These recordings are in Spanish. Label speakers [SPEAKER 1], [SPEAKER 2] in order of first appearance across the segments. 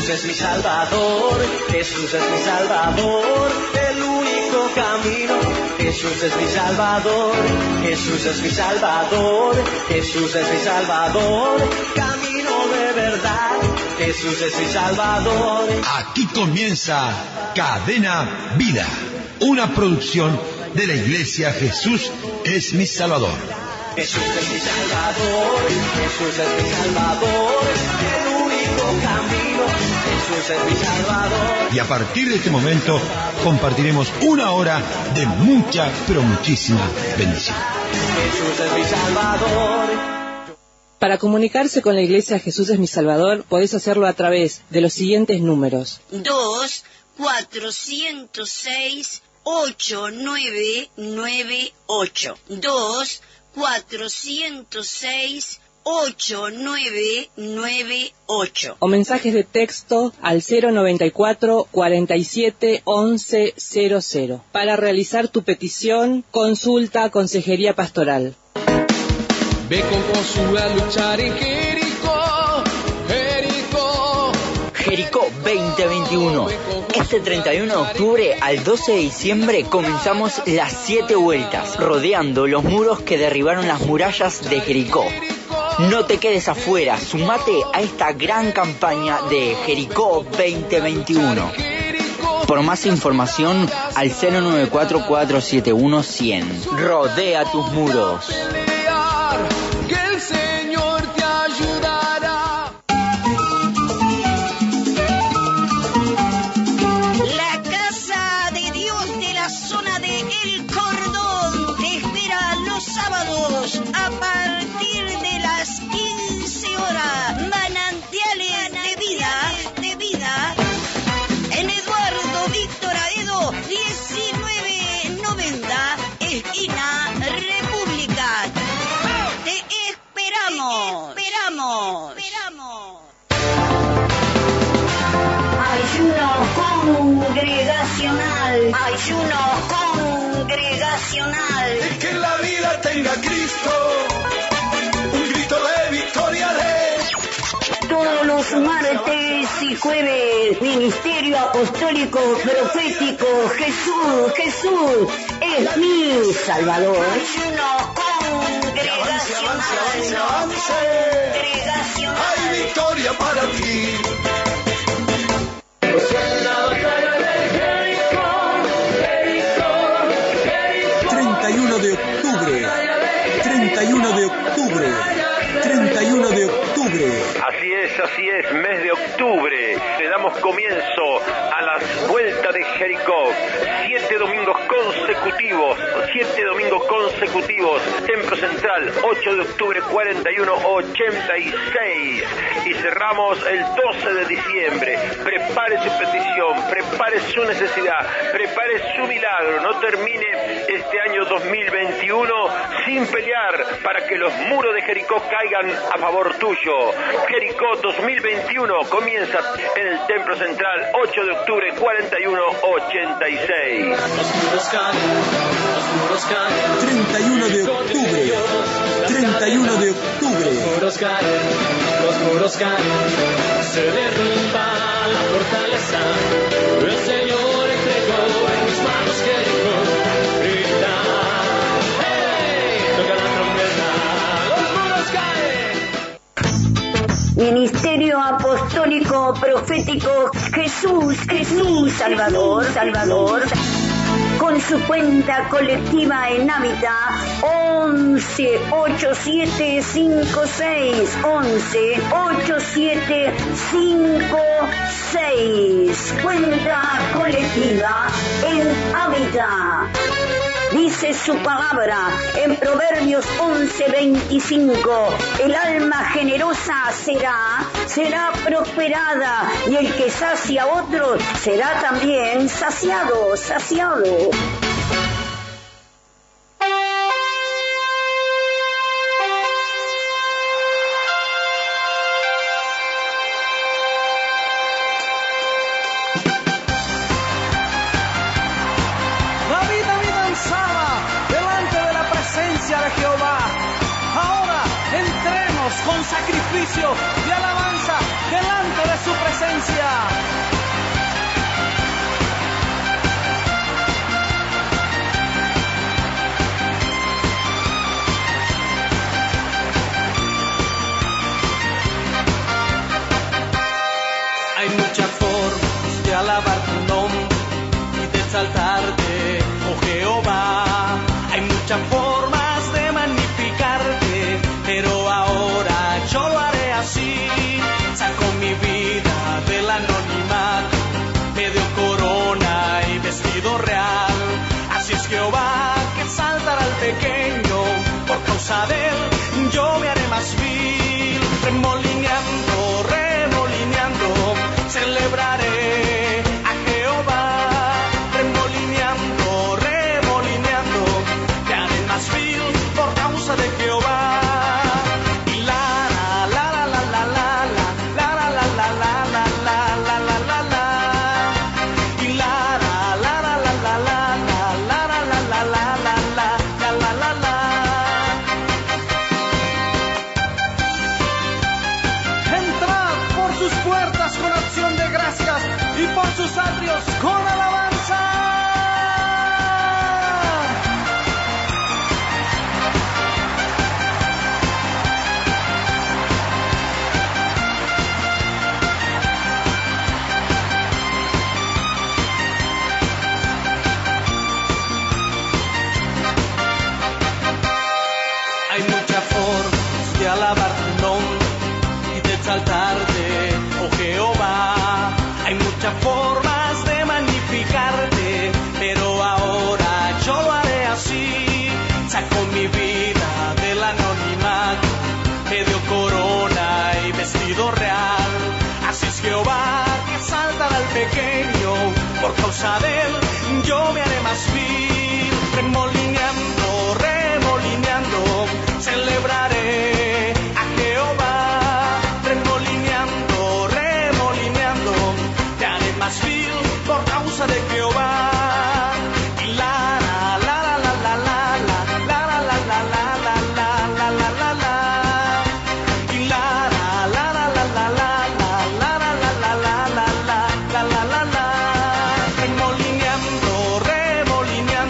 [SPEAKER 1] Jesús es mi Salvador, Jesús es mi Salvador, el único camino. Jesús es mi Salvador, Jesús es mi Salvador, Jesús es mi Salvador, camino de verdad. Jesús es mi Salvador.
[SPEAKER 2] Aquí comienza Cadena Vida, una producción de la Iglesia Jesús es mi Salvador.
[SPEAKER 1] Jesús es mi Salvador, Jesús es mi Salvador, el único camino. Jesús es mi Salvador.
[SPEAKER 2] Y a partir de este momento compartiremos una hora de mucha, pero muchísima bendición.
[SPEAKER 1] Jesús es mi Salvador.
[SPEAKER 3] Para comunicarse con la Iglesia Jesús es mi Salvador, podés hacerlo a través de los siguientes números.
[SPEAKER 4] 2-406-8998. 2-406-8998.
[SPEAKER 3] O mensajes de texto al 094 47 11 00. Para realizar tu petición, consulta Consejería Pastoral.
[SPEAKER 5] Ve con Josué a luchar en Jericó, Jericó.
[SPEAKER 6] Jericó 2021. Este 31 de octubre al 12 de diciembre comenzamos las 7 vueltas, rodeando los muros que derribaron las murallas de Jericó. No te quedes afuera, sumate a esta gran campaña de Jericó 2021. Por más información al 094 471 100. Rodea tus muros.
[SPEAKER 5] Que el Señor te ayudará.
[SPEAKER 4] La Casa de Dios de la zona de El Cordón te espera los sábados a partir de las 15 horas. Manantiales de vida en Eduardo Víctor Aedo 1990, esquina República. Te esperamos. Ayuno congregacional.
[SPEAKER 7] El que en la vida tenga Cristo, un grito de victoria de...
[SPEAKER 4] Todos los martes y jueves, Ministerio Apostólico Profético Jesús es mi Salvador. Ayuno congregacional.
[SPEAKER 7] Avance. Hay victoria para ti.
[SPEAKER 2] 31 de octubre, 31 de octubre, 31 de octubre.
[SPEAKER 8] Así es, mes de octubre. Le damos comienzo a las vueltas de Jericó. 7 domingos consecutivos. Templo Central, 8 de octubre, 4186. Y cerramos el 12 de diciembre. Prepare su petición, prepare su necesidad, prepare su milagro. No termine este año 2021 sin pelear para que los muros de Jericó caigan a favor tuyo. Jericó 2021 comienza en el Templo Central, 8 de octubre, 4186.
[SPEAKER 2] 31 de octubre, 31 de octubre.
[SPEAKER 1] Los muros caen, se derrumba la fortaleza. El Señor entregó en mis manos Jericó. Grita, hey, toca la trompeta. Los muros caen.
[SPEAKER 4] Ministerio Apostólico Profético Jesús Salvador. Con su cuenta colectiva en Hábitat 11-8756. Cuenta colectiva en Hábitat. Dice su palabra en Proverbios 11:25, el alma generosa será prosperada, y el que sacia a otros será también saciado.
[SPEAKER 1] Con sacrificio y alabanza delante de
[SPEAKER 5] su presencia.
[SPEAKER 1] Hay muchas formas de alabar tu nombre y de exaltarte, oh Jehová. Hay muchas formas de magnificarte, pero ahora yo lo haré así. Saco mi vida del anonimato, me dio corona y vestido real. Así es Jehová que exaltará al pequeño, por causa de él yo me haré más vil. Remolineando, remolineando, celebraré a Jehová. Remolineando, remolineando, te haré más vil por causa de Jehová. Y la la la la la la la la la la la la la la la la. Y la la la la la la la la la la la la la la la la.
[SPEAKER 5] Entrad por sus puertas con acción de gracias y por sus atrios con alabanza.
[SPEAKER 1] Hay muchas formas de alabar tu nombre y de exaltarte, oh Jehová. Hay muchas formas de magnificarte, pero ahora yo lo haré así. Saco mi vida del anonimato, me dio corona y vestido real. Así es Jehová que exaltará al pequeño, por causa de él yo me haré más vil. Remolineando, remolineando, celebraré a Jehová. Remolineando, remolineando, te haré más vil por causa de Jehová. Y la la la la la la la la la la la la la la la. Y la la la la la la la la la la la la la la la la la. Remolineando, remolineando,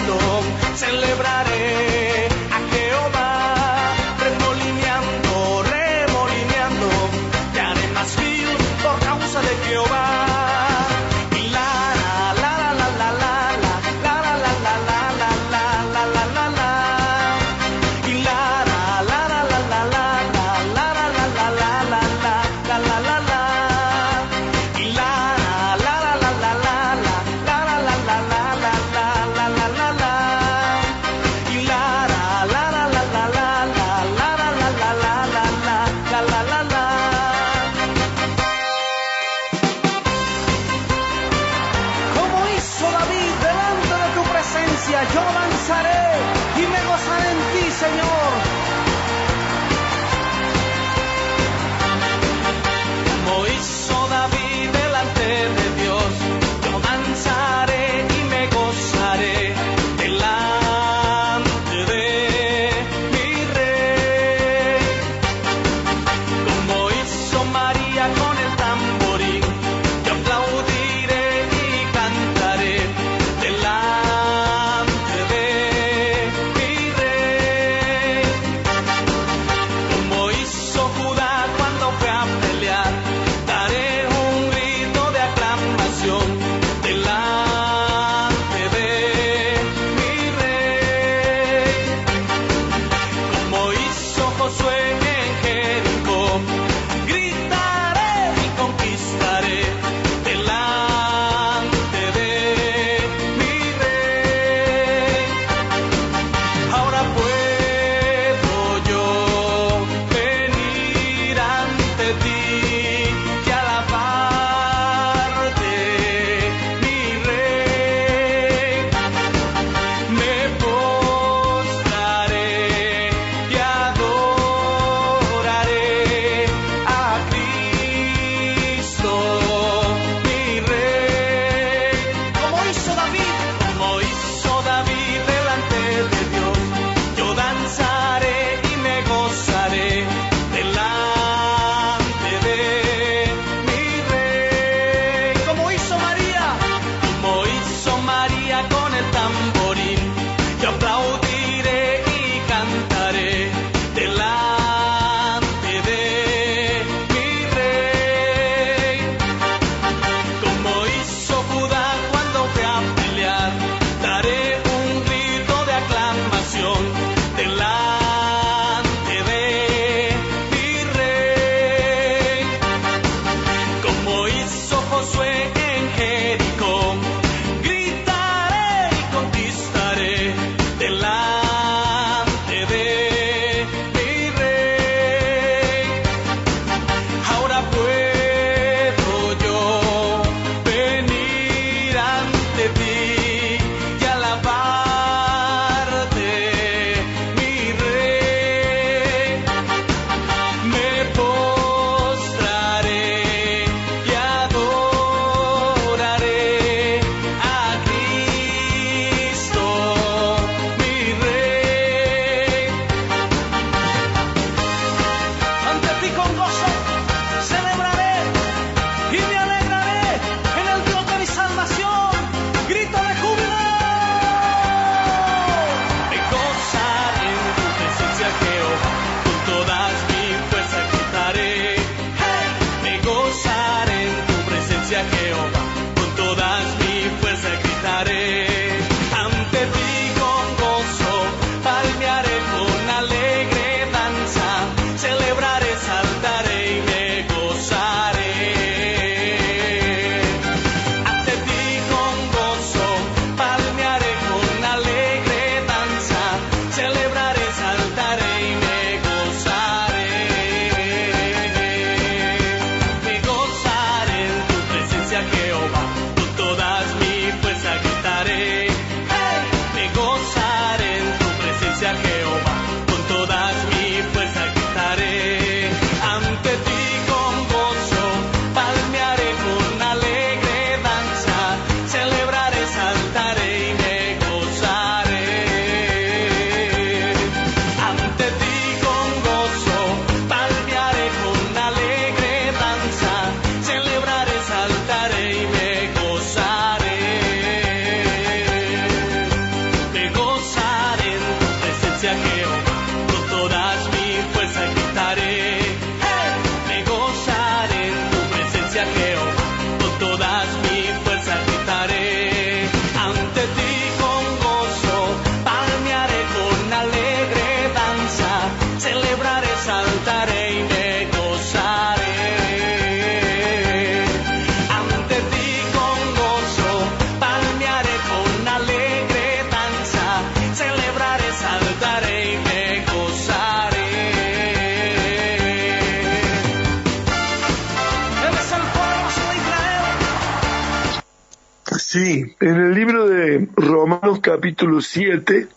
[SPEAKER 9] Sí, en el libro de Romanos capítulo 7,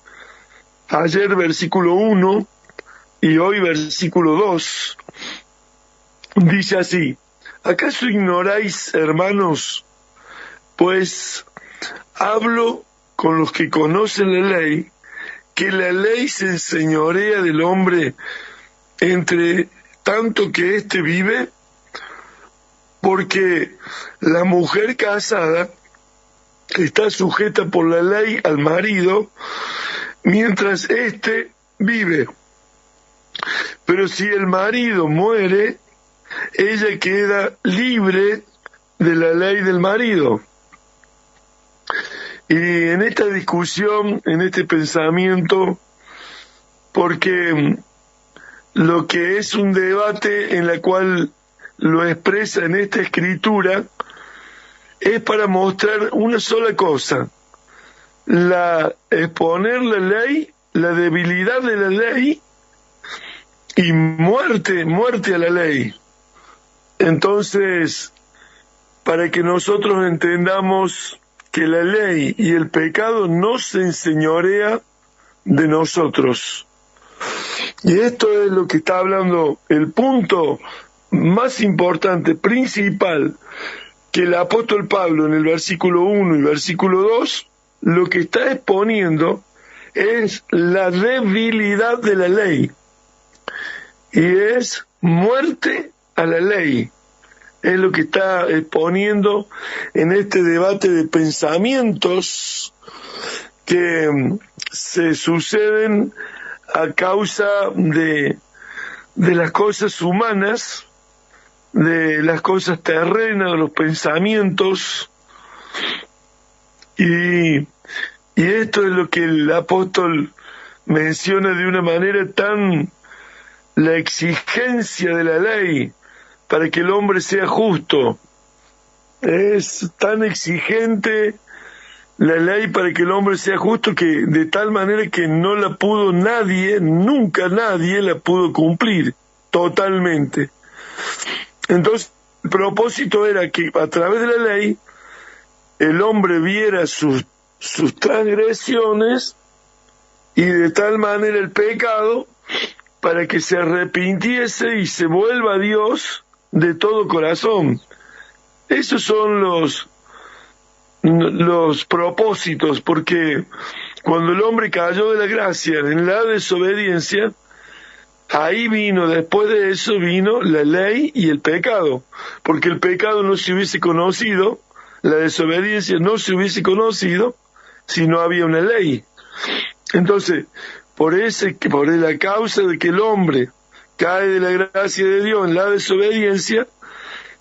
[SPEAKER 9] ayer versículo 1 y hoy versículo 2, dice así: ¿acaso ignoráis, hermanos? Pues hablo con los que conocen la ley, que la ley se enseñorea del hombre entre tanto que éste vive, porque la mujer casada está sujeta por la ley al marido mientras éste vive. Pero si el marido muere, ella queda libre de la ley del marido. Y en esta discusión, en este pensamiento, porque lo que es un debate en la cual lo expresa en esta escritura, es para mostrar una sola cosa: exponer la ley, la debilidad de la ley y muerte a la ley. Entonces, para que nosotros entendamos que la ley y el pecado no se enseñorea de nosotros. Y esto es lo que está hablando, el punto más importante, principal, que el apóstol Pablo en el versículo 1 y versículo 2, lo que está exponiendo es la debilidad de la ley, y es muerte a la ley. Es lo que está exponiendo en este debate de pensamientos que se suceden a causa de las cosas humanas, de las cosas terrenas, de los pensamientos, y esto es lo que el apóstol menciona de una manera tan, la exigencia de la ley para que el hombre sea justo. Es tan exigente la ley para que el hombre sea justo, que de tal manera que no la pudo nadie, nunca nadie la pudo cumplir totalmente. Entonces, el propósito era que a través de la ley el hombre viera sus transgresiones, y de tal manera el pecado, para que se arrepintiese y se vuelva a Dios de todo corazón. Esos son los propósitos, porque cuando el hombre cayó de la gracia en la desobediencia, ahí vino, después de eso vino la ley y el pecado, porque el pecado no se hubiese conocido, la desobediencia no se hubiese conocido si no había una ley. Entonces, por la causa de que el hombre cae de la gracia de Dios en la desobediencia,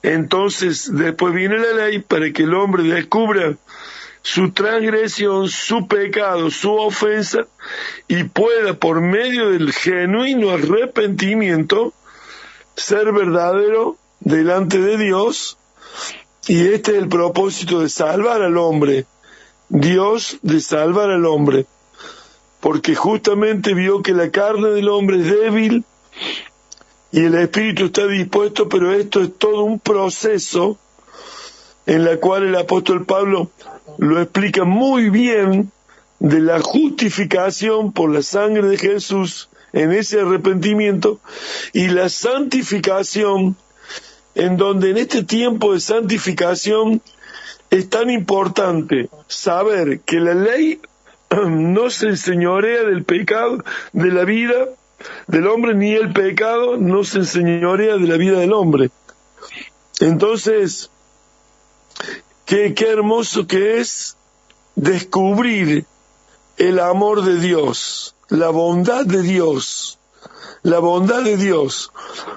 [SPEAKER 9] entonces después viene la ley para que el hombre descubra su transgresión, su pecado, su ofensa, y pueda, por medio del genuino arrepentimiento, ser verdadero delante de Dios. Y este es el propósito de salvar al hombre, Dios de salvar al hombre, porque justamente vio que la carne del hombre es débil y el espíritu está dispuesto, pero esto es todo un proceso en la cual el apóstol Pablo lo explica muy bien, de la justificación por la sangre de Jesús en ese arrepentimiento, y la santificación, en donde en este tiempo de santificación es tan importante saber que la ley no se enseñorea del pecado, de la vida del hombre, ni el pecado no se enseñorea de la vida del hombre. Entonces, qué hermoso que es descubrir el amor de Dios, la bondad de Dios,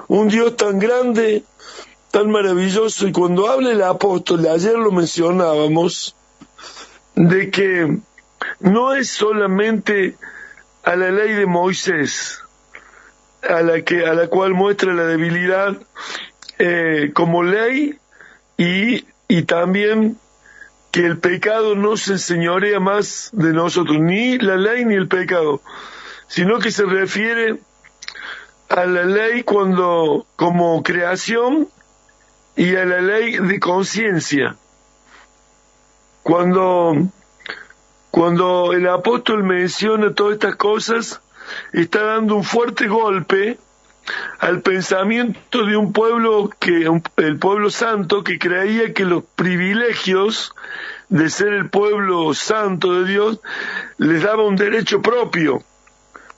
[SPEAKER 9] un Dios tan grande, tan maravilloso. Y cuando habla el apóstol, ayer lo mencionábamos, de que no es solamente a la ley de Moisés a la cual muestra la debilidad como ley, y también que el pecado no se enseñorea más de nosotros, ni la ley ni el pecado, sino que se refiere a la ley como creación, y a la ley de conciencia. Cuando el apóstol menciona todas estas cosas, está dando un fuerte golpe al pensamiento de un pueblo el pueblo santo, que creía que los privilegios de ser el pueblo santo de Dios les daba un derecho propio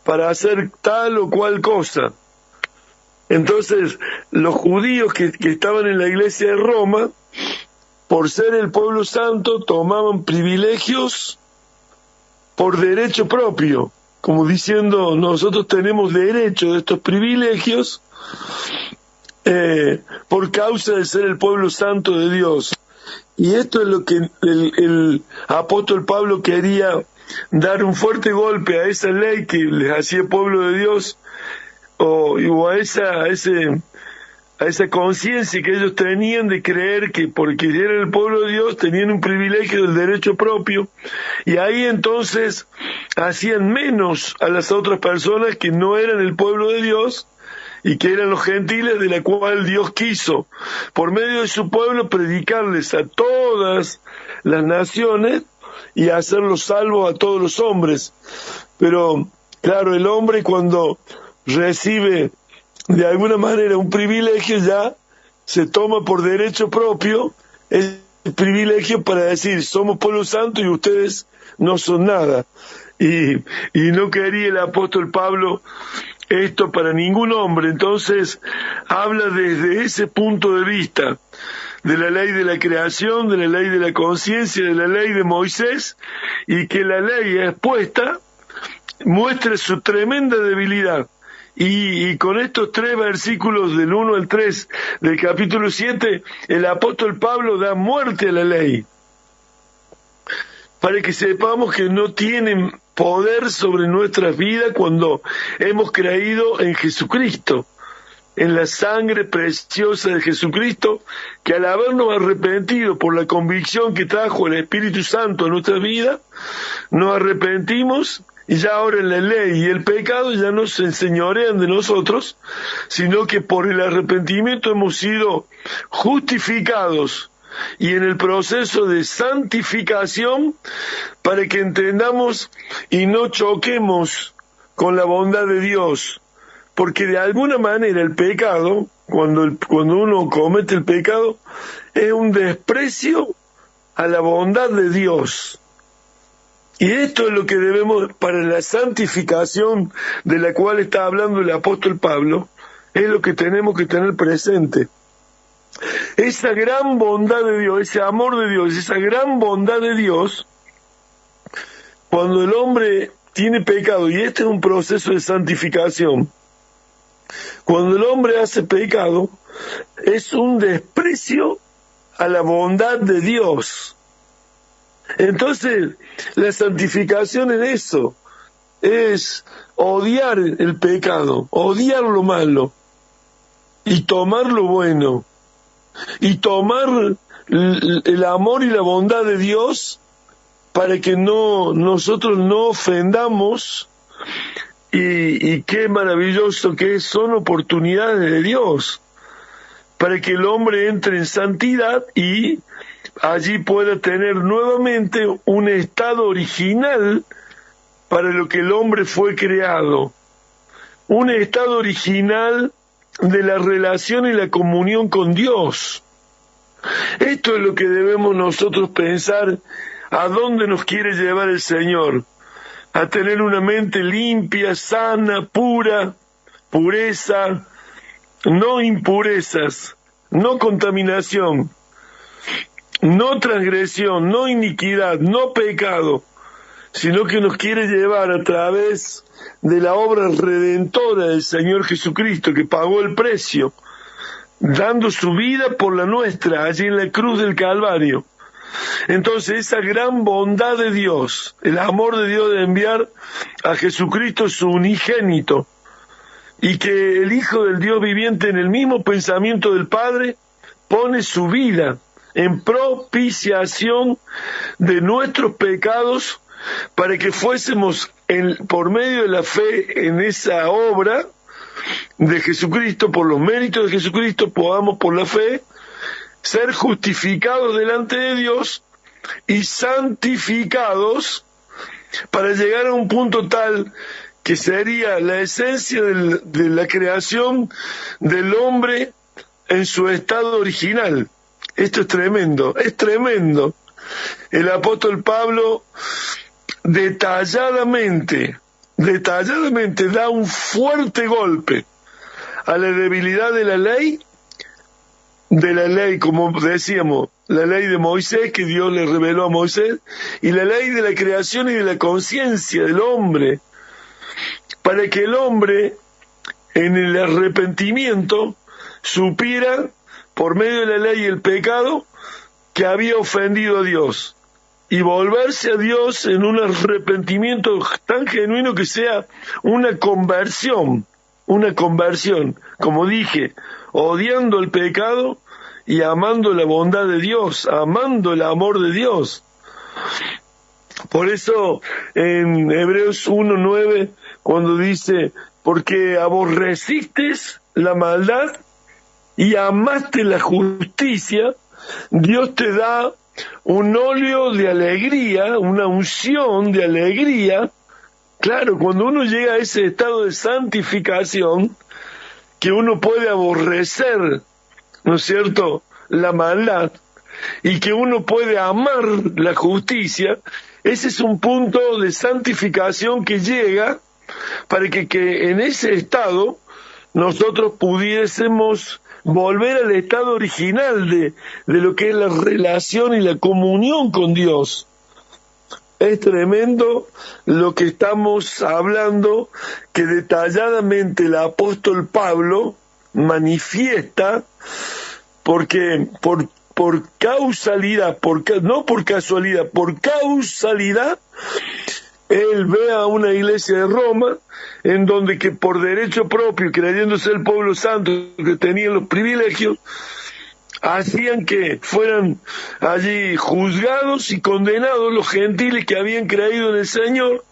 [SPEAKER 9] para hacer tal o cual cosa. Entonces, los judíos que estaban en la iglesia de Roma, por ser el pueblo santo, tomaban privilegios por derecho propio, como diciendo, nosotros tenemos derecho de estos privilegios por causa de ser el pueblo santo de Dios. Y esto es lo que el apóstol Pablo quería dar un fuerte golpe a esa ley que les hacía pueblo de Dios, o a esa conciencia que ellos tenían de creer que porque eran el pueblo de Dios tenían un privilegio del derecho propio, y ahí entonces hacían menos a las otras personas que no eran el pueblo de Dios y que eran los gentiles, de la cual Dios quiso, por medio de su pueblo, predicarles a todas las naciones y hacerlos salvos a todos los hombres. Pero, claro, el hombre cuando recibe de alguna manera un privilegio, ya se toma por derecho propio el privilegio para decir, somos pueblo santo y ustedes no son nada. Y no quería el apóstol Pablo esto para ningún hombre. Entonces habla desde ese punto de vista de la ley de la creación, de la ley de la conciencia, de la ley de Moisés, y que la ley expuesta muestre su tremenda debilidad. Y con estos 3 versículos del 1 al 3 del capítulo 7, el apóstol Pablo da muerte a la ley, para que sepamos que no tienen poder sobre nuestras vidas cuando hemos creído en Jesucristo, en la sangre preciosa de Jesucristo, que al habernos arrepentido por la convicción que trajo el Espíritu Santo a nuestra vida, nos arrepentimos. Y ya ahora la ley y el pecado ya no se enseñorean de nosotros, sino que por el arrepentimiento hemos sido justificados, y en el proceso de santificación, para que entendamos y no choquemos con la bondad de Dios, porque de alguna manera el pecado, cuando uno comete el pecado, es un desprecio a la bondad de Dios. Y esto es lo que debemos, para la santificación de la cual está hablando el apóstol Pablo, es lo que tenemos que tener presente. Esa gran bondad de Dios, ese amor de Dios, esa gran bondad de Dios, cuando el hombre tiene pecado, y este es un proceso de santificación, cuando el hombre hace pecado, es un desprecio a la bondad de Dios. Entonces, la santificación es eso, es odiar el pecado, odiar lo malo, y tomar lo bueno, y tomar el amor y la bondad de Dios, para que nosotros no ofendamos, y qué maravilloso que son oportunidades de Dios, para que el hombre entre en santidad y allí pueda tener nuevamente un estado original para lo que el hombre fue creado, un estado original de la relación y la comunión con Dios. Esto es lo que debemos nosotros pensar, a dónde nos quiere llevar el Señor, a tener una mente limpia, sana, pura, pureza, no impurezas, no contaminación, no transgresión, no iniquidad, no pecado, sino que nos quiere llevar a través de la obra redentora del Señor Jesucristo, que pagó el precio, dando su vida por la nuestra, allí en la cruz del Calvario. Entonces, esa gran bondad de Dios, el amor de Dios de enviar a Jesucristo su unigénito, y que el Hijo del Dios viviente, en el mismo pensamiento del Padre, pone su vida en propiciación de nuestros pecados, para que fuésemos por medio de la fe en esa obra de Jesucristo, por los méritos de Jesucristo, podamos por la fe ser justificados delante de Dios, y santificados para llegar a un punto tal que sería la esencia de la creación del hombre en su estado original. Esto es tremendo, es tremendo. El apóstol Pablo detalladamente da un fuerte golpe a la debilidad de la ley, como decíamos, la ley de Moisés que Dios le reveló a Moisés, y la ley de la creación y de la conciencia del hombre, para que el hombre en el arrepentimiento supiera, por medio de la ley y el pecado, que había ofendido a Dios, y volverse a Dios en un arrepentimiento tan genuino que sea una conversión, como dije, odiando el pecado y amando la bondad de Dios, amando el amor de Dios. Por eso en Hebreos 1:9, cuando dice, porque aborreciste la maldad y amaste la justicia, Dios te da un óleo de alegría, una unción de alegría. Claro, cuando uno llega a ese estado de santificación, que uno puede aborrecer, ¿no es cierto?, la maldad, y que uno puede amar la justicia, ese es un punto de santificación que llega para que en ese estado nosotros pudiésemos volver al estado original de lo que es la relación y la comunión con Dios. Es tremendo lo que estamos hablando, que detalladamente el apóstol Pablo manifiesta, porque por causalidad, no por casualidad, por causalidad, él ve a una iglesia de Roma en donde que por derecho propio, creyéndose el pueblo santo, que tenían los privilegios, hacían que fueran allí juzgados y condenados los gentiles que habían creído en el Señor,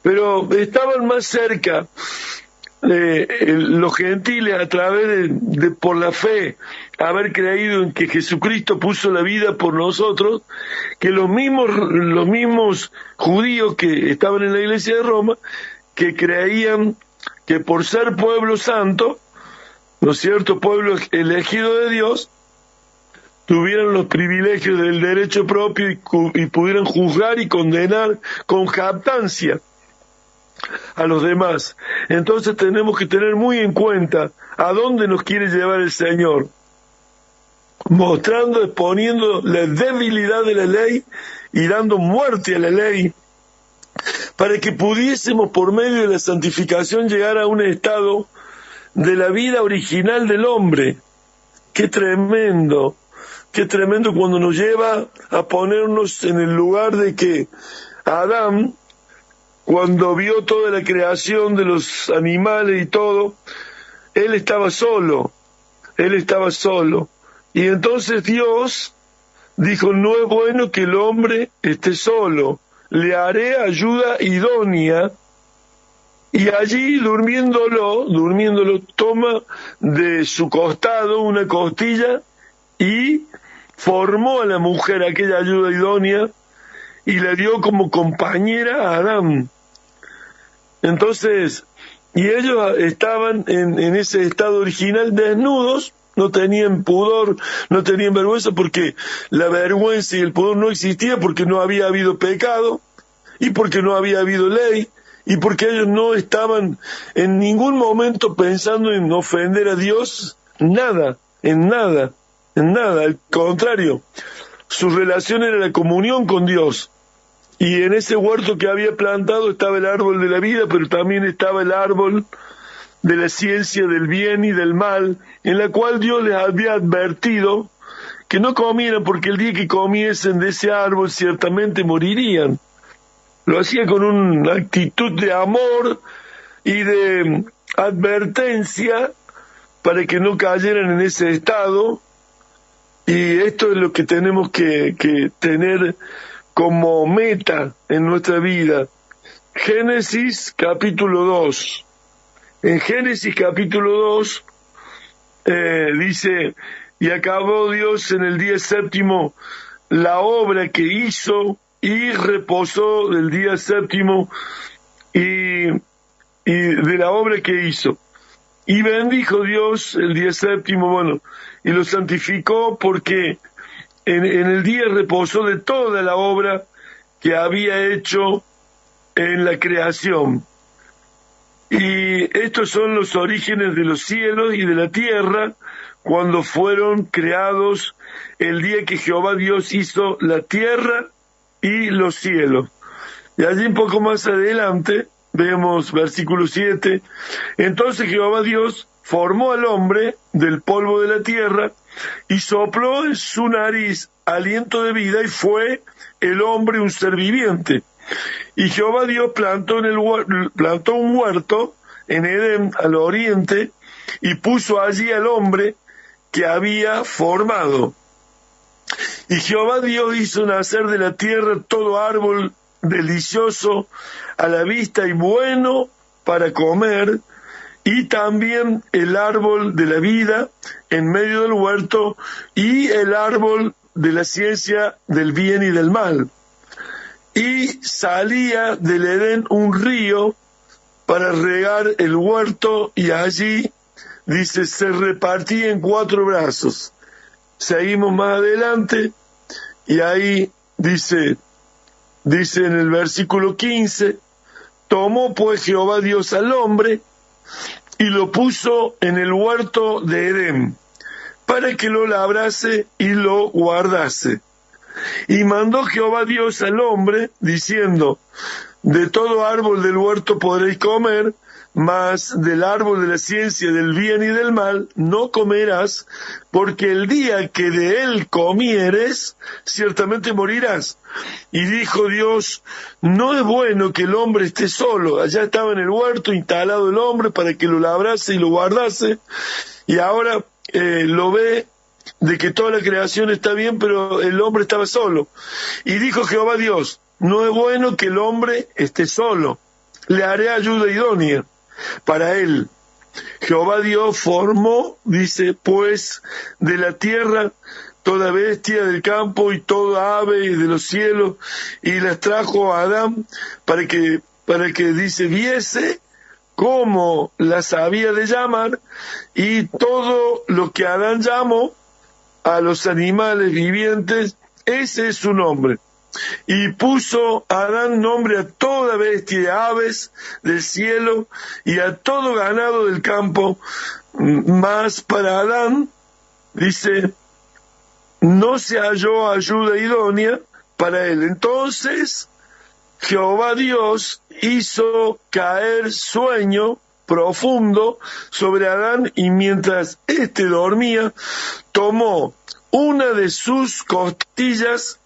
[SPEAKER 9] pero estaban más cerca los gentiles a través de por la fe haber creído en que Jesucristo puso la vida por nosotros, que los mismos judíos que estaban en la iglesia de Roma, que creían que por ser pueblo santo, ¿no es cierto?, pueblo elegido de Dios, tuvieran los privilegios del derecho propio y pudieran juzgar y condenar con jactancia a los demás. Entonces tenemos que tener muy en cuenta a dónde nos quiere llevar el Señor, mostrando, exponiendo la debilidad de la ley y dando muerte a la ley, para que pudiésemos por medio de la santificación llegar a un estado de la vida original del hombre. Qué tremendo cuando nos lleva a ponernos en el lugar de que Adán, cuando vio toda la creación de los animales y todo, él estaba solo. Y entonces Dios dijo, no es bueno que el hombre esté solo, le haré ayuda idónea, y allí durmiéndolo, toma de su costado una costilla y formó a la mujer aquella ayuda idónea y le dio como compañera a Adán. Entonces, y ellos estaban en ese estado original desnudos, no tenían pudor, no tenían vergüenza, porque la vergüenza y el pudor no existía, porque no había habido pecado, y porque no había habido ley, y porque ellos no estaban en ningún momento pensando en ofender a Dios, en nada, al contrario, su relación era la comunión con Dios. Y en ese huerto que había plantado estaba el árbol de la vida, pero también estaba el árbol de la ciencia del bien y del mal, en la cual Dios les había advertido que no comieran, porque el día que comiesen de ese árbol ciertamente morirían. Lo hacía con una actitud de amor y de advertencia para que no cayeran en ese estado, y esto es lo que tenemos que tener como meta en nuestra vida. Génesis capítulo 2. En Génesis capítulo 2 dice, y acabó Dios en el día séptimo la obra que hizo y reposó del día séptimo y de la obra que hizo. Y bendijo Dios el día séptimo, bueno, y lo santificó porque en el día reposó de toda la obra que había hecho en la creación. Y estos son los orígenes de los cielos y de la tierra cuando fueron creados el día que Jehová Dios hizo la tierra y los cielos. Y allí un poco más adelante vemos versículo 7. Entonces Jehová Dios formó al hombre del polvo de la tierra y sopló en su nariz aliento de vida y fue el hombre un ser viviente. Y Jehová Dios plantó un huerto en Edén al oriente y puso allí al hombre que había formado. Y Jehová Dios hizo nacer de la tierra todo árbol delicioso a la vista y bueno para comer, y también el árbol de la vida en medio del huerto y el árbol de la ciencia del bien y del mal. Y salía del Edén un río para regar el huerto, y allí, dice, se repartía en 4 brazos. Seguimos más adelante, y ahí dice en el versículo 15, tomó pues Jehová Dios al hombre y lo puso en el huerto de Edén, para que lo labrase y lo guardase. Y mandó Jehová Dios al hombre, diciendo, de todo árbol del huerto podréis comer, mas del árbol de la ciencia del bien y del mal no comerás, porque el día que de él comieres, ciertamente morirás. Y dijo Dios, no es bueno que el hombre esté solo. Allá estaba en el huerto instalado el hombre para que lo labrase y lo guardase, y ahora lo ve de que toda la creación está bien, pero el hombre estaba solo. Y dijo Jehová Dios, no es bueno que el hombre esté solo, le haré ayuda idónea para él. Jehová Dios formó, dice, pues de la tierra toda bestia del campo y toda ave de los cielos, y las trajo a Adán para que dice, viese cómo las había de llamar, y todo lo que Adán llamó a los animales vivientes, ese es su nombre. Y puso Adán nombre a toda bestia de aves del cielo y a todo ganado del campo, mas para Adán, dice, no se halló ayuda idónea para él. Entonces Jehová Dios hizo caer sueño profundo sobre Adán, y mientras éste dormía, tomó una de sus costillas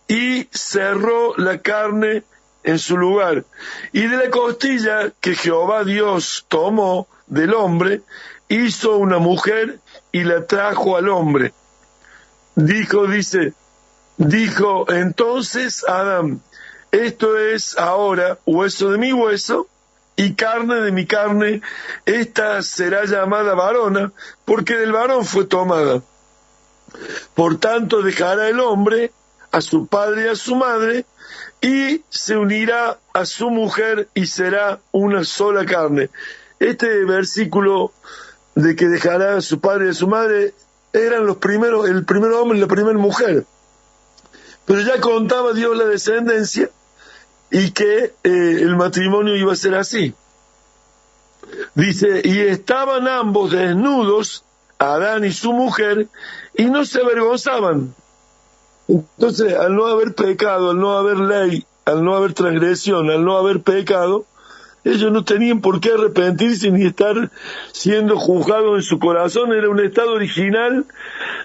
[SPEAKER 9] y cerró la carne en su lugar. Y de la costilla que Jehová Dios tomó del hombre, hizo una mujer y la trajo al hombre. Dijo entonces Adán, esto es ahora hueso de mi hueso y carne de mi carne, esta será llamada varona, porque del varón fue tomada. Por tanto dejará el hombre a su padre y a su madre, y se unirá a su mujer, y será una sola carne. Este versículo de que dejará a su padre y a su madre eran el primer hombre y la primera mujer. Pero ya contaba Dios la descendencia y que el matrimonio iba a ser así. Dice, y estaban ambos desnudos, Adán y su mujer, y no se avergonzaban. Entonces, al no haber pecado, al no haber ley, al no haber transgresión, al no haber pecado, ellos no tenían por qué arrepentirse ni estar siendo juzgados en su corazón. Era un estado original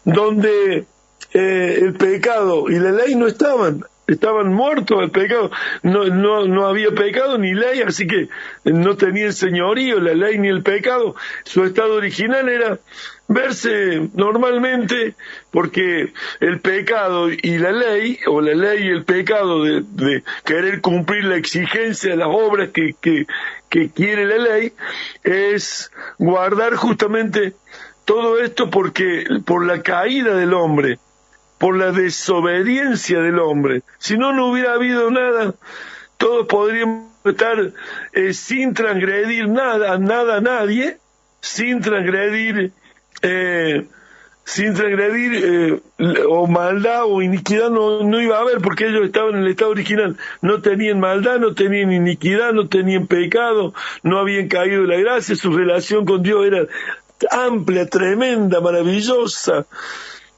[SPEAKER 9] donde el pecado y la ley no estaban muertos al pecado. No había pecado ni ley, así que no tenían señorío la ley ni el pecado. Su estado original era verse normalmente, porque el pecado y la ley, o la ley y el pecado de querer cumplir la exigencia de las obras que quiere la ley, es guardar justamente todo esto, porque por la caída del hombre por la desobediencia del hombre. Si no, no hubiera habido nada. Todos podríamos estar sin transgredir nadie, sin transgredir o maldad o iniquidad no iba a haber, porque ellos estaban en el estado original, no tenían maldad, no tenían iniquidad, no tenían pecado, no habían caído de la gracia, su relación con Dios era amplia, tremenda, maravillosa.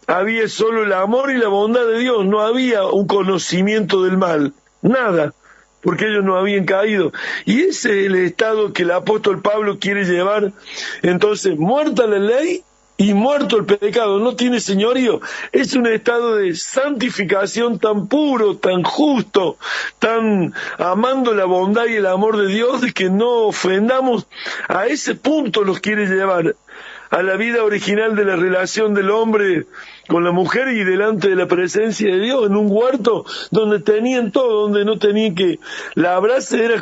[SPEAKER 9] Había solo el amor y la bondad de Dios, no había un conocimiento del mal, nada, porque ellos no habían caído. Y ese es el estado que el apóstol Pablo quiere llevar. Entonces, muerta la ley y muerto el pecado, no tiene señorío. Es un estado de santificación tan puro, tan justo, tan amando la bondad y el amor de Dios, de que no ofendamos. A ese punto los quiere llevar, a la vida original de la relación del hombre con la mujer y delante de la presencia de Dios, en un huerto donde tenían todo, donde no tenían que labrarse, era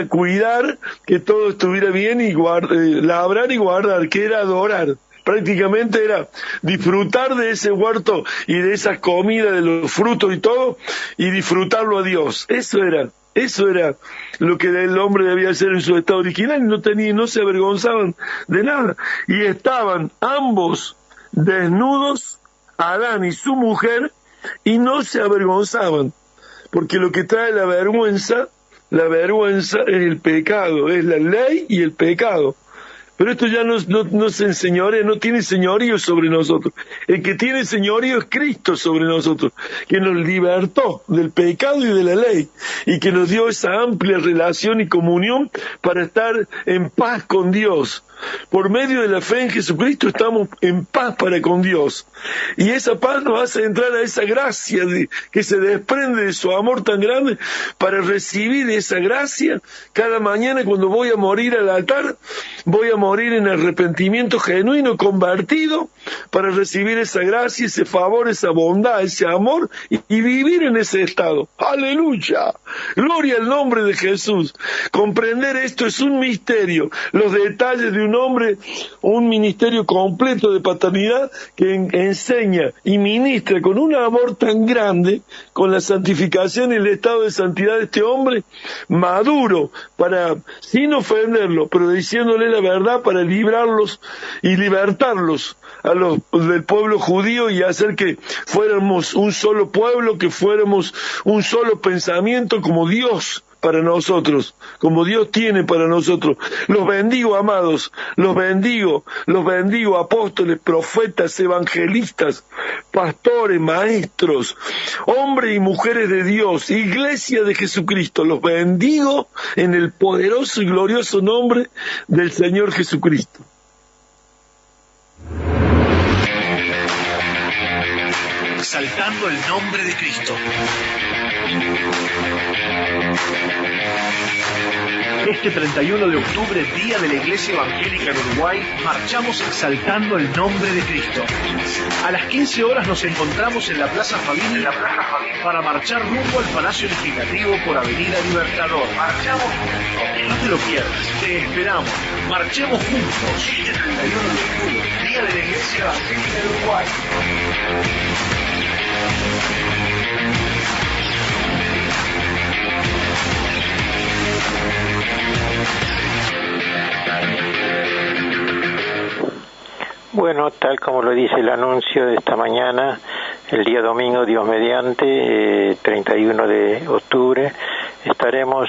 [SPEAKER 9] cuidar que todo estuviera bien y labrar y guardar, que era adorar. Prácticamente era disfrutar de ese huerto y de esa comida, de los frutos y todo, y disfrutarlo a Dios. Eso era lo que el hombre debía hacer en su estado original, y no se avergonzaban de nada. Y estaban ambos desnudos, Adán y su mujer, y no se avergonzaban, porque lo que trae la vergüenza es el pecado, es la ley y el pecado. Pero esto ya no se enseñorea, no tiene señorío sobre nosotros. El que tiene señorío es Cristo sobre nosotros, que nos libertó del pecado y de la ley, y que nos dio esa amplia relación y comunión para estar en paz con Dios. Por medio de la fe en Jesucristo estamos en paz para con Dios. Y esa paz nos hace entrar a esa gracia que se desprende de su amor tan grande, para recibir esa gracia. Cada mañana cuando voy a morir al altar, voy a morir en arrepentimiento genuino, convertido, para recibir esa gracia, ese favor, esa bondad, ese amor, y vivir en ese estado. ¡Aleluya! Gloria al nombre de Jesús. Comprender esto es un misterio. Los detalles de un hombre, un ministerio completo de paternidad que enseña y ministra con un amor tan grande, con la santificación y el estado de santidad de este hombre, maduro, sin ofenderlo, pero diciéndole la verdad, para librarlos y libertarlos a los del pueblo judío, y hacer que fuéramos un solo pueblo, que fuéramos un solo pensamiento, como Dios para nosotros, como Dios tiene para nosotros. Los bendigo, amados, los bendigo, apóstoles, profetas, evangelistas, pastores, maestros, hombres y mujeres de Dios, iglesia de Jesucristo. Los bendigo en el poderoso y glorioso nombre del Señor Jesucristo.
[SPEAKER 10] Exaltando el nombre de Cristo. Este 31 de octubre, Día de la Iglesia Evangélica en Uruguay, marchamos exaltando el nombre de Cristo. A las 15 horas nos encontramos en la Plaza Favini para marchar rumbo al Palacio Legislativo por Avenida Libertador. Marchamos juntos, no te lo pierdas, te esperamos. Marchemos juntos este 31 de octubre, Día de la Iglesia Evangélica en Uruguay.
[SPEAKER 11] Bueno, tal como lo dice el anuncio de esta mañana, el día domingo, Dios mediante, 31 de octubre, estaremos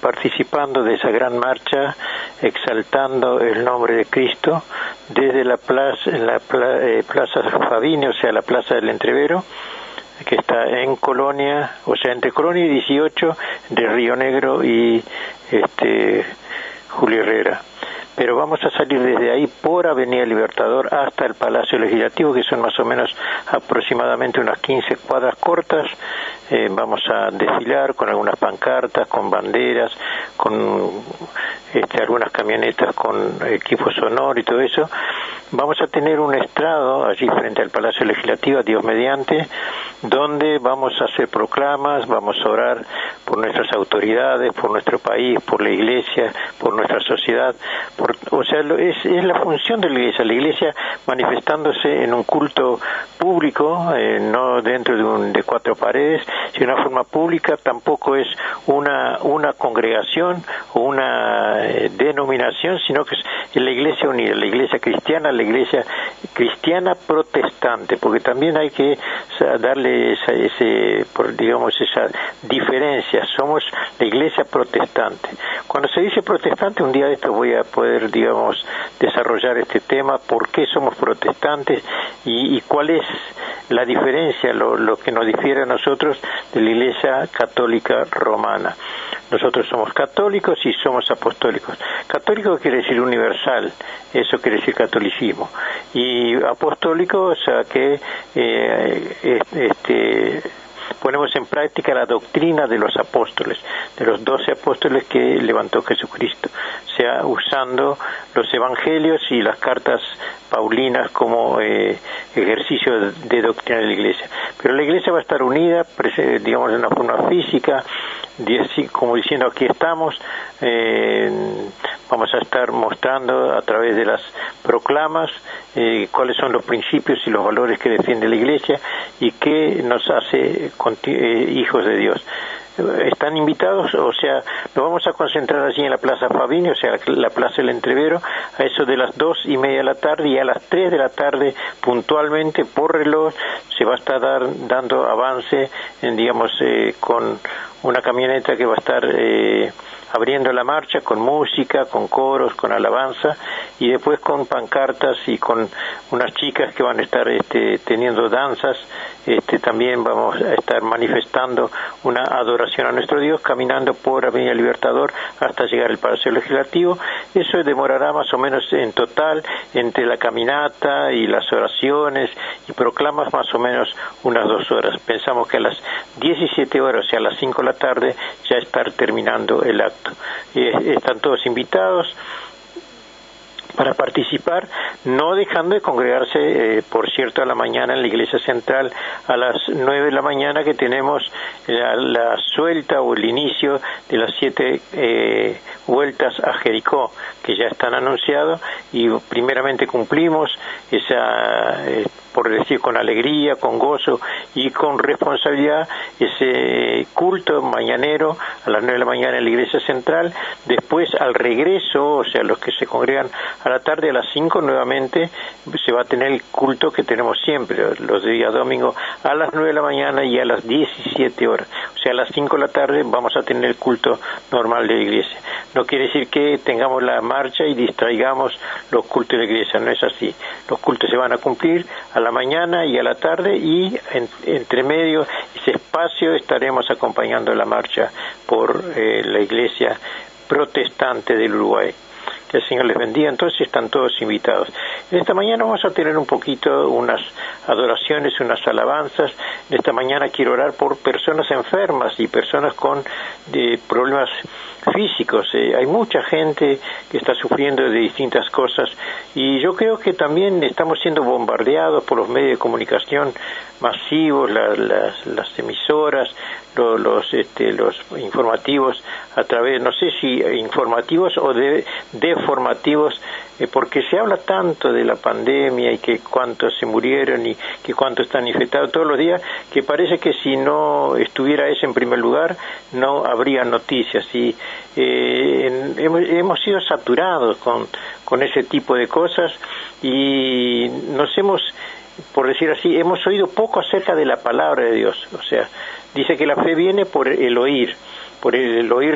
[SPEAKER 11] participando de esa gran marcha, exaltando el nombre de Cristo, desde la Plaza Favini, o sea, la Plaza del Entrevero, que está en Colonia, o sea, entre Colonia y 18 de Río Negro y Julio Herrera. Pero vamos a salir desde ahí por Avenida Libertador hasta el Palacio Legislativo, que son más o menos aproximadamente unas 15 cuadras cortas. Vamos a desfilar con algunas pancartas, con banderas, con algunas camionetas con equipo sonoro y todo eso. Vamos a tener un estrado allí frente al Palacio Legislativo, Dios mediante, donde vamos a hacer proclamas, vamos a orar por nuestras autoridades, por nuestro país, por la Iglesia, por nuestra sociedad. Es la función de la Iglesia manifestándose en un culto público, no dentro de cuatro paredes, sino de una forma pública. Tampoco es una congregación o una denominación, sino que es la Iglesia unida, la Iglesia cristiana protestante, porque también hay que darle esa diferencia. Somos la Iglesia protestante. Cuando se dice protestante, un día de esto voy a poder, desarrollar este tema, por qué somos protestantes y cuál es la diferencia, lo que nos difiere a nosotros de la Iglesia católica romana. Nosotros somos católicos y somos apostólicos. Católico quiere decir universal, eso quiere decir catolicismo. Y apostólico, o sea que ponemos en práctica la doctrina de los apóstoles, de los 12 apóstoles que levantó Jesucristo, sea usando los evangelios y las cartas paulinas como ejercicio de doctrina de la Iglesia. Pero la Iglesia va a estar unida, de una forma física, como diciendo aquí estamos. Vamos a estar mostrando a través de las proclamas cuáles son los principios y los valores que defiende la Iglesia y qué nos hace hijos de Dios. Están invitados, o sea, nos vamos a concentrar allí en la Plaza Fabini, o sea, la Plaza del Entrevero, a eso de las 2:30 de la tarde, y a las 3 de la tarde, puntualmente, por reloj, se va a estar dando avance, con una camioneta que va a estar abriendo la marcha con música, con coros, con alabanza, y después con pancartas y con unas chicas que van a estar teniendo danzas. También vamos a estar manifestando una adoración a nuestro Dios, caminando por Avenida Libertador hasta llegar al Palacio Legislativo. Eso demorará más o menos en total, entre la caminata y las oraciones y proclamas, más o menos unas 2 horas. Pensamos que a las 17 horas, o sea, a las 5 de la tarde, ya estar terminando el acto. Están todos invitados para participar, no dejando de congregarse, por cierto, a la mañana en la iglesia central, a las 9 de la mañana, que tenemos la suelta o el inicio de las 7 vueltas a Jericó, que ya están anunciados, y primeramente cumplimos esa, por decir, con alegría, con gozo y con responsabilidad, ese culto mañanero a las 9 de la mañana en la iglesia central. Después, al regreso, o sea, los que se congregan a la tarde, a las 5 nuevamente se va a tener el culto que tenemos siempre, los días domingo, a las 9 de la mañana y a las 17 horas. O sea, a las 5 de la tarde vamos a tener el culto normal de la iglesia. No quiere decir que tengamos la marcha y distraigamos los cultos de la iglesia, no es así. Los cultos se van a cumplir a la mañana y a la tarde, y entre medio, ese espacio, estaremos acompañando la marcha por la iglesia protestante del Uruguay. Que el Señor les bendiga. Entonces están todos invitados. En esta mañana vamos a tener un poquito unas adoraciones, unas alabanzas. En esta mañana quiero orar por personas enfermas y personas con problemas físicos. Hay mucha gente que está sufriendo de distintas cosas, y yo creo que también estamos siendo bombardeados por los medios de comunicación masivos, las emisoras, los informativos, a través, no sé si informativos o deformativos, porque se habla tanto de la pandemia y que cuántos se murieron y que cuántos están infectados todos los días, que parece que si no estuviera eso en primer lugar no habría noticias. Y hemos sido saturados con ese tipo de cosas, y nos hemos, por decir así, hemos oído poco acerca de la palabra de Dios. O sea, dice que la fe viene por el oír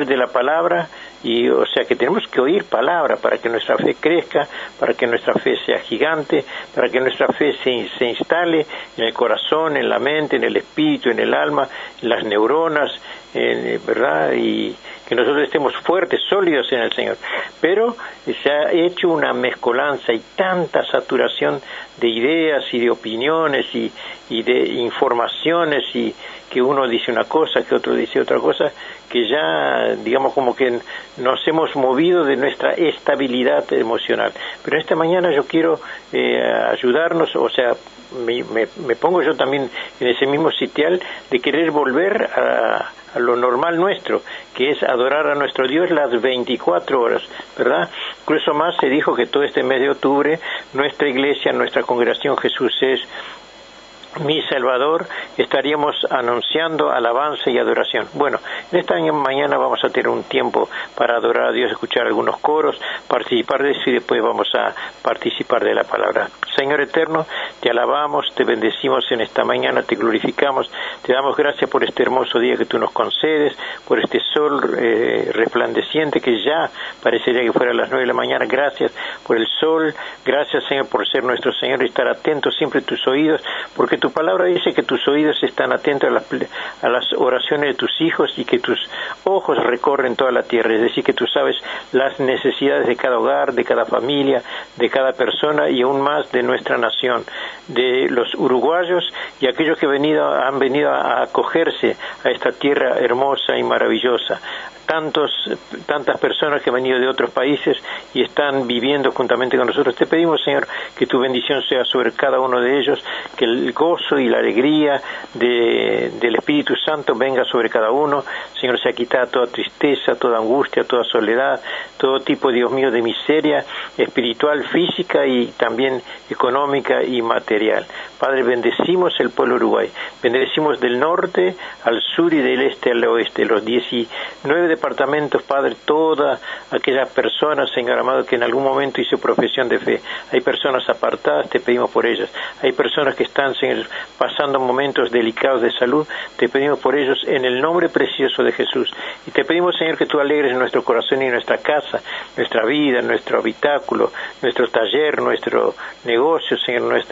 [SPEAKER 11] de la palabra, y o sea que tenemos que oír palabra para que nuestra fe crezca, para que nuestra fe sea gigante, para que nuestra fe se instale en el corazón, en la mente, en el espíritu, en el alma, en las neuronas, ¿verdad? Y que nosotros estemos fuertes, sólidos en el Señor. Pero se ha hecho una mezcolanza y tanta saturación de ideas y de opiniones y de informaciones, y que uno dice una cosa, que otro dice otra cosa, que que ya, digamos, como que nos hemos movido de nuestra estabilidad emocional. Pero esta mañana yo quiero ayudarnos, o sea, me pongo yo también en ese mismo sitial de querer volver a lo normal nuestro, que es adorar a nuestro Dios las 24 horas, ¿verdad? Incluso más se dijo que todo este mes de octubre nuestra iglesia, nuestra congregación Jesús es mi Salvador, estaríamos anunciando alabanza y adoración. Bueno, en esta mañana vamos a tener un tiempo para adorar a Dios, escuchar algunos coros, participar de eso y después vamos a participar de la palabra. Señor eterno, te alabamos, te bendecimos en esta mañana, te glorificamos, te damos gracias por este hermoso día que tú nos concedes, por este sol resplandeciente que ya parecería que fuera a las 9 de la mañana. Gracias por el sol, gracias Señor por ser nuestro Señor y estar atentos siempre a tus oídos, porque tu palabra dice que tus oídos están atentos a las oraciones de tus hijos y que tus ojos recorren toda la tierra, es decir, que tú sabes las necesidades de cada hogar, de cada familia, de cada persona y aún más de nuestra nación, de los uruguayos y aquellos que han venido a acogerse a esta tierra hermosa y maravillosa. Tantas personas que han venido de otros países y están viviendo juntamente con nosotros. Te pedimos, Señor, que tu bendición sea sobre cada uno de ellos, que el gozo y la alegría del Espíritu Santo venga sobre cada uno. Señor, sea quitada toda tristeza, toda angustia, toda soledad, todo tipo, Dios mío, de miseria espiritual, física y también económica y material. Padre, bendecimos el pueblo uruguay, bendecimos del norte al sur y del este al oeste, los 19 departamentos, Padre, todas aquellas personas, Señor amado, que en algún momento hizo profesión de fe. Hay personas apartadas, te pedimos por ellas. Hay personas que están, Señor, pasando momentos delicados de salud, te pedimos por ellos en el nombre precioso de Jesús. Y te pedimos, Señor, que tú alegres nuestro corazón y nuestra casa, nuestra vida, nuestro habitáculo, nuestro taller, nuestro negocio, Señor,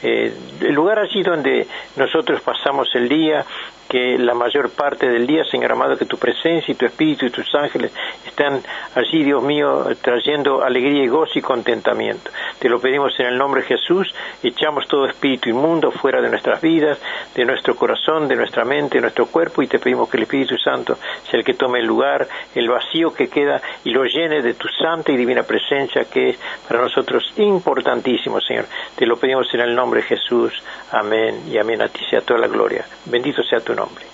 [SPEAKER 11] el lugar allí donde nosotros pasamos el día, que la mayor parte del día, Señor amado, que tu presencia y tu Espíritu y tus ángeles están allí, Dios mío, trayendo alegría y gozo y contentamiento. Te lo pedimos en el nombre de Jesús, echamos todo espíritu inmundo fuera de nuestras vidas, de nuestro corazón, de nuestra mente, de nuestro cuerpo, y te pedimos que el Espíritu Santo sea el que tome el lugar, el vacío que queda, y lo llene de tu santa y divina presencia, que es para nosotros importantísimo, Señor. Te lo pedimos en el nombre de Jesús. Amén y amén. A ti sea toda la gloria. Bendito sea tu nombre.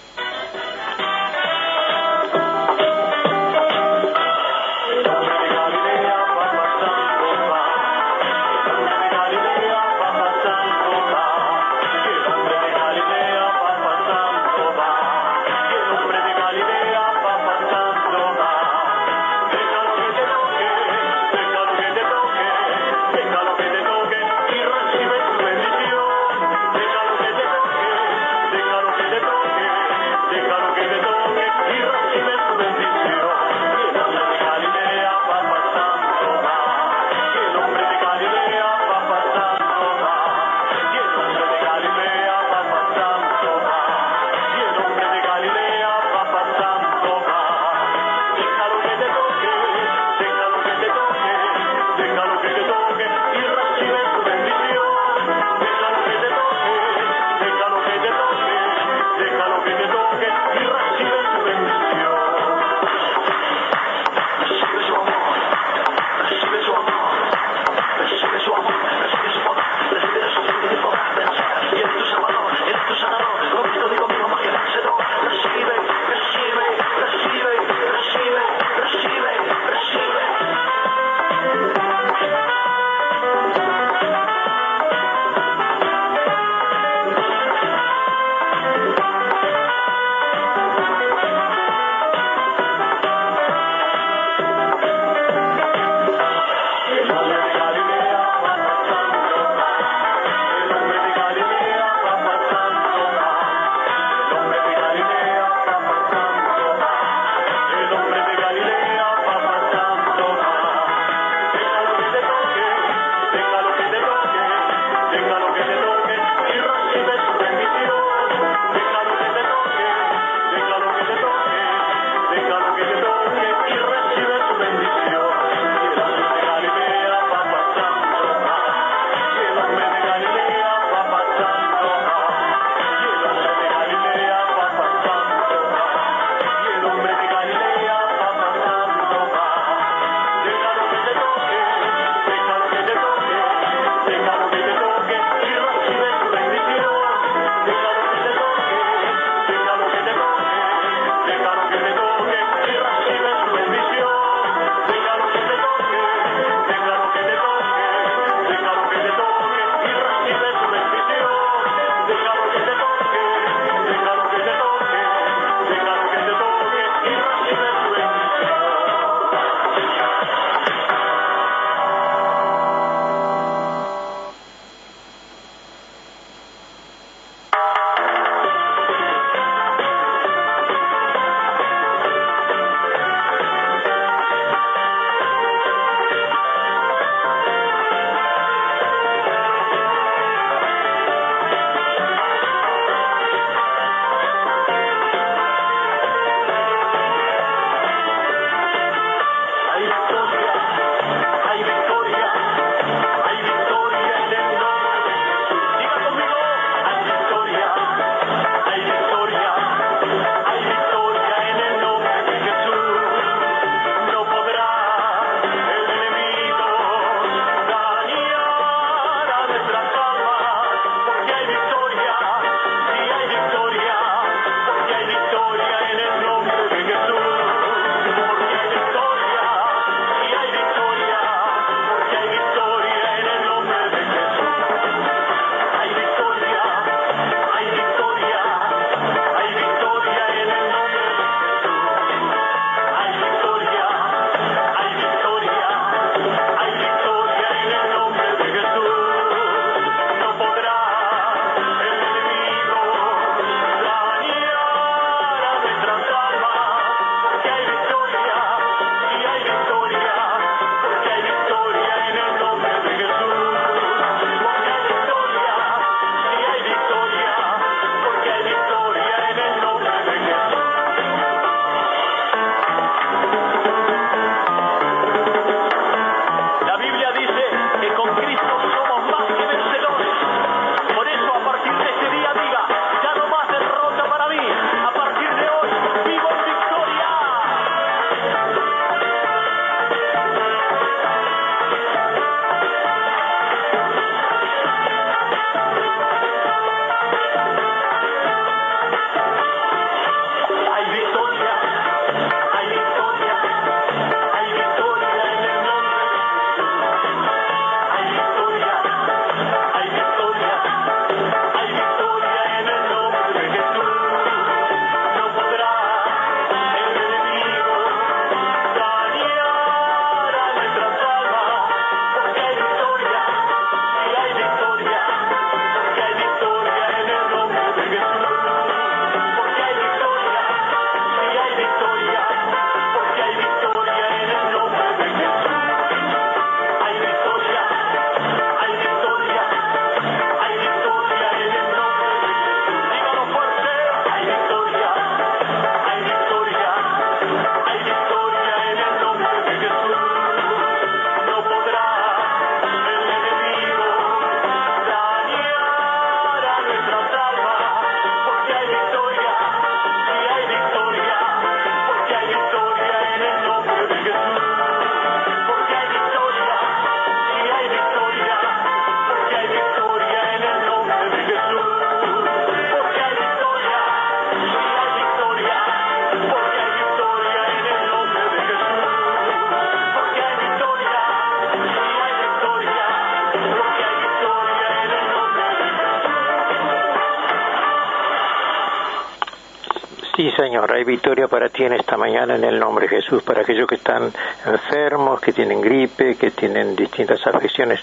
[SPEAKER 11] Sí, Señor, hay victoria para ti en esta mañana en el nombre de Jesús, para aquellos que están enfermos, que tienen gripe, que tienen distintas afecciones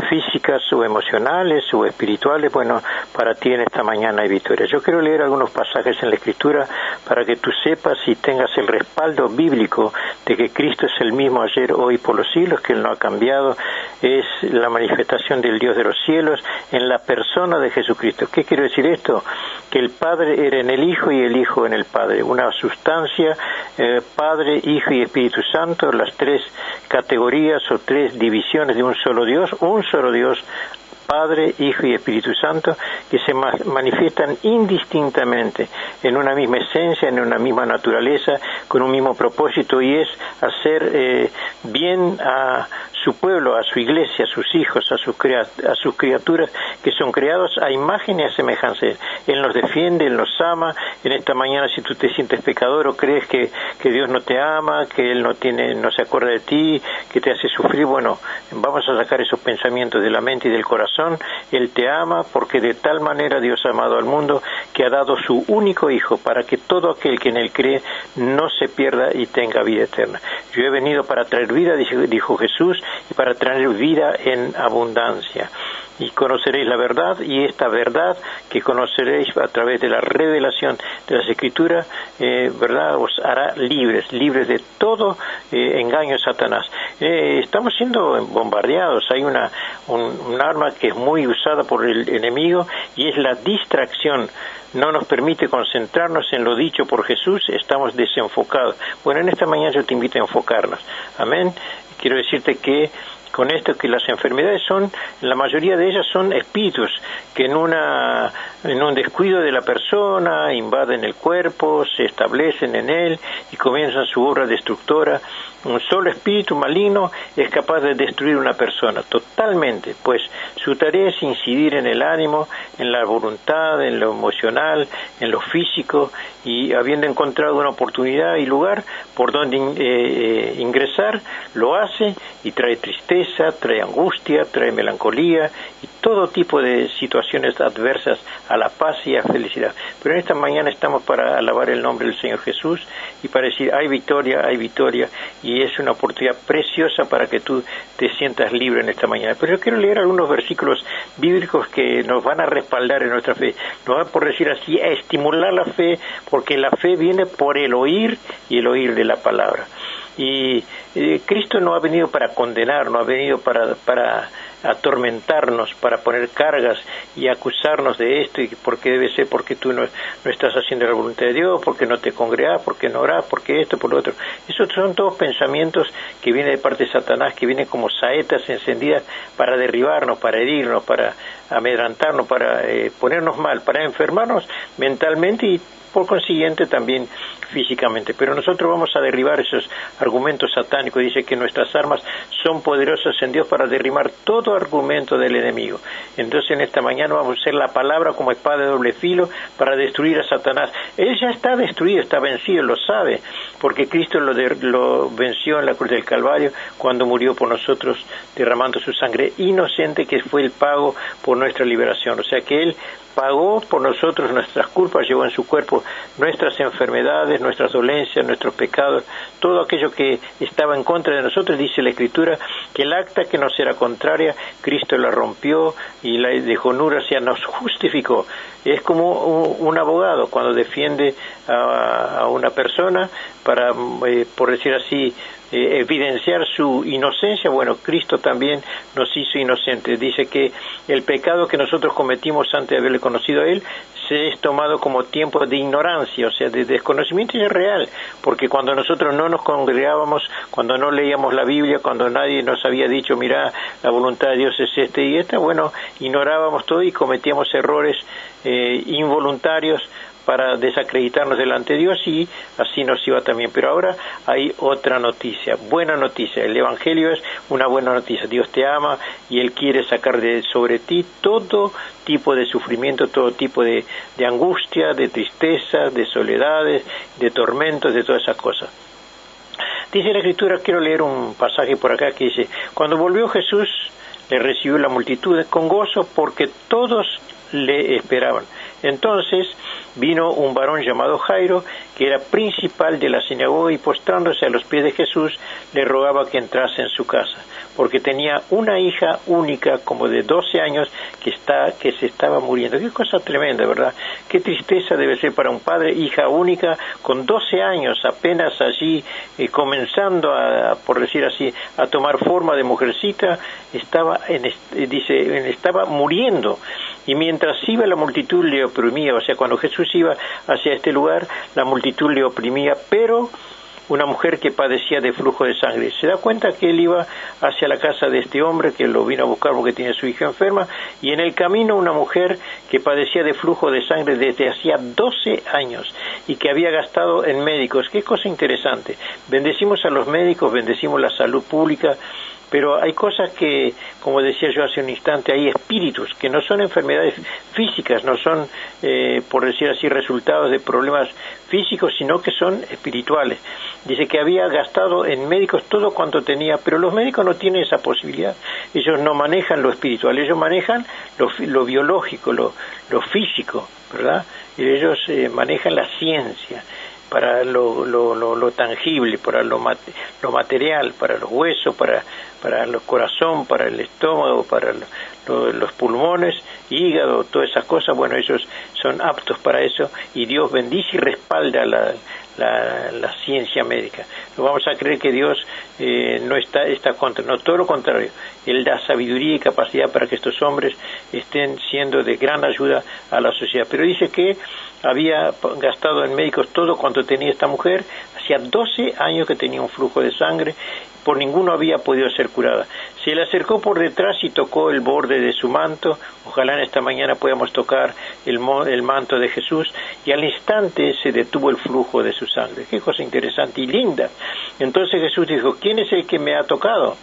[SPEAKER 11] físicas o emocionales o espirituales. Bueno, para ti en esta mañana hay victoria. Yo quiero leer algunos pasajes en la Escritura para que tú sepas y tengas el respaldo bíblico de que Cristo es el mismo ayer, hoy, por los siglos, que Él no ha cambiado. Es la manifestación del Dios de los cielos en la persona de Jesucristo. ¿Qué quiero decir esto? Que el Padre era en el Hijo y el Hijo en el Padre, una sustancia, Padre, Hijo y Espíritu Santo, las tres categorías o tres divisiones de un solo Dios, Padre, Hijo y Espíritu Santo, que se manifiestan indistintamente en una misma esencia, en una misma naturaleza, con un mismo propósito, y es hacer bien a su pueblo, a su iglesia, a sus hijos, a sus criaturas que son creados a imagen y a semejanza. Él nos defiende, Él nos ama. En esta mañana, si tú te sientes pecador o crees que Dios no te ama, que Él no se acuerda de ti, que te hace sufrir, bueno, vamos a sacar esos pensamientos de la mente y del corazón. Él te ama porque de tal manera Dios ha amado al mundo que ha dado su único Hijo para que todo aquel que en Él cree no se pierda y tenga vida eterna. Yo he venido para traer vida, dijo Jesús, y para traer vida en abundancia. Y conoceréis la verdad, y esta verdad que conoceréis a través de la revelación de las Escrituras, verdad, os hará libres de todo engaño de Satanás. Estamos siendo bombardeados. Hay un arma que es muy usada por el enemigo, y es la distracción. No nos permite concentrarnos en lo dicho por Jesús, estamos desenfocados. Bueno, en esta mañana yo te invito a enfocarnos. Amén. Quiero decirte que con esto, que las enfermedades la mayoría de ellas son espíritus que en un descuido de la persona invaden el cuerpo, se establecen en él y comienzan su obra destructora. Un solo espíritu maligno es capaz de destruir una persona totalmente, pues su tarea es incidir en el ánimo, en la voluntad, en lo emocional, en lo físico, y habiendo encontrado una oportunidad y lugar por donde ingresar, lo hace y trae tristeza, trae angustia, trae melancolía y todo tipo de situaciones adversas a la paz y a la felicidad. Pero en esta mañana estamos para alabar el nombre del Señor Jesús y para decir hay victoria, y es una oportunidad preciosa para que tú te sientas libre en esta mañana. Pero yo quiero leer algunos versículos bíblicos que nos van a respaldar en nuestra fe, nos van, por decir así, a estimular la fe, porque la fe viene por el oír y el oír de la palabra. Y Cristo no ha venido para condenar, no ha venido para atormentarnos, para poner cargas y acusarnos de esto, y porque debe ser porque tú no estás haciendo la voluntad de Dios, porque no te congregas, porque no orás, porque esto, por lo otro. Esos son todos pensamientos que vienen de parte de Satanás, que vienen como saetas encendidas para derribarnos, para herirnos, para amedrantarnos, para ponernos mal, para enfermarnos mentalmente y por consiguiente también físicamente. Pero nosotros vamos a derribar esos argumentos satánicos. Dice que nuestras armas son poderosas en Dios para derribar todo argumento del enemigo. Entonces en esta mañana vamos a usar la palabra como espada de doble filo para destruir a Satanás. Él ya está destruido, está vencido, lo sabe, porque Cristo lo venció en la cruz del Calvario cuando murió por nosotros derramando su sangre inocente, que fue el pago por nuestra liberación. O sea que Él pagó por nosotros nuestras culpas, llevó en su cuerpo nuestras enfermedades, nuestras dolencias, nuestros pecados, todo aquello que estaba en contra de nosotros. Dice la Escritura que el acta que nos era contraria, Cristo la rompió y la dejó nula, o sea, nos justificó. Es como un abogado cuando defiende a una persona para, por decir así, evidenciar su inocencia. Bueno, Cristo también nos hizo inocentes. Dice que el pecado que nosotros cometimos antes de haberle conocido a Él se es tomado como tiempo de ignorancia, o sea, de desconocimiento, y es real, porque cuando nosotros no nos congregábamos, cuando no leíamos la Biblia, cuando nadie nos había dicho, mira, la voluntad de Dios es esta y esta, bueno, ignorábamos todo y cometíamos errores involuntarios para desacreditarnos delante de Dios, y así nos iba también. Pero ahora hay otra noticia, buena noticia. El Evangelio es una buena noticia. Dios te ama y Él quiere sacar sobre ti todo tipo de sufrimiento, todo tipo de angustia, de tristeza, de soledades, de tormentos, de todas esas cosas. Dice la Escritura, quiero leer un pasaje por acá que dice: cuando volvió Jesús, le recibió la multitud con gozo porque todos le esperaban. Entonces vino un varón llamado Jairo, que era principal de la sinagoga, y postrándose a los pies de Jesús, le rogaba que entrase en su casa, porque tenía una hija única, como de 12 años, que se estaba muriendo. Qué cosa tremenda, ¿verdad? Qué tristeza debe ser para un padre, hija única, con 12 años, apenas allí comenzando por decir así, a tomar forma de mujercita, estaba muriendo. Y mientras iba la multitud le oprimía, o sea, cuando Jesús iba hacia este lugar, la multitud le oprimía, pero una mujer que padecía de flujo de sangre. Se da cuenta que él iba hacia la casa de este hombre, que lo vino a buscar porque tiene su hija enferma, y en el camino una mujer que padecía de flujo de sangre desde hacía 12 años y que había gastado en médicos. Qué cosa interesante. Bendecimos a los médicos, bendecimos la salud pública, pero hay cosas que, como decía yo hace un instante, hay espíritus que no son enfermedades físicas, no son, por decir así, resultados de problemas físicos, sino que son espirituales. Dice que había gastado en médicos todo cuanto tenía, pero los médicos no tienen esa posibilidad. Ellos no manejan lo espiritual, ellos manejan lo biológico, lo físico, ¿verdad? Y ellos manejan la ciencia para lo tangible, para lo material, para los huesos, para el corazón, para el estómago, para los pulmones, hígado, todas esas cosas. Bueno, ellos son aptos para eso, y Dios bendice y respalda la ciencia médica. No vamos a creer que Dios no está contra, no, todo lo contrario. Él da sabiduría y capacidad para que estos hombres estén siendo de gran ayuda a la sociedad. Pero dice que había gastado en médicos todo cuanto tenía esta mujer. Hacía 12 años que tenía un flujo de sangre, por ninguno había podido ser curada. Se le acercó por detrás y tocó el borde de su manto. Ojalá en esta mañana podamos tocar el manto de Jesús, y al instante se detuvo el flujo de su sangre. Qué cosa interesante y linda. Entonces Jesús dijo: ¿quién es el que me ha tocado?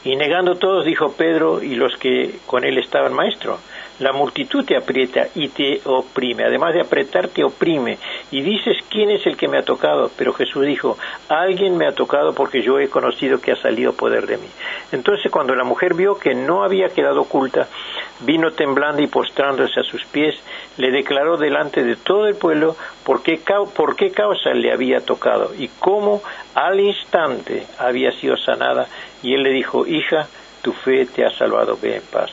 [SPEAKER 11] Y negando todos, dijo Pedro y los que con él estaban: Maestro, la multitud te aprieta y te oprime, además de apretar te oprime, y dices: ¿quién es el que me ha tocado? Pero Jesús dijo: alguien me ha tocado, porque yo he conocido que ha salido poder de mí. Entonces, cuando la mujer vio que no había quedado oculta, vino temblando y postrándose a sus pies, le declaró delante de todo el pueblo por qué causa le había tocado y cómo al instante había sido sanada. Y él le dijo: hija, tu fe te ha salvado, ve en paz.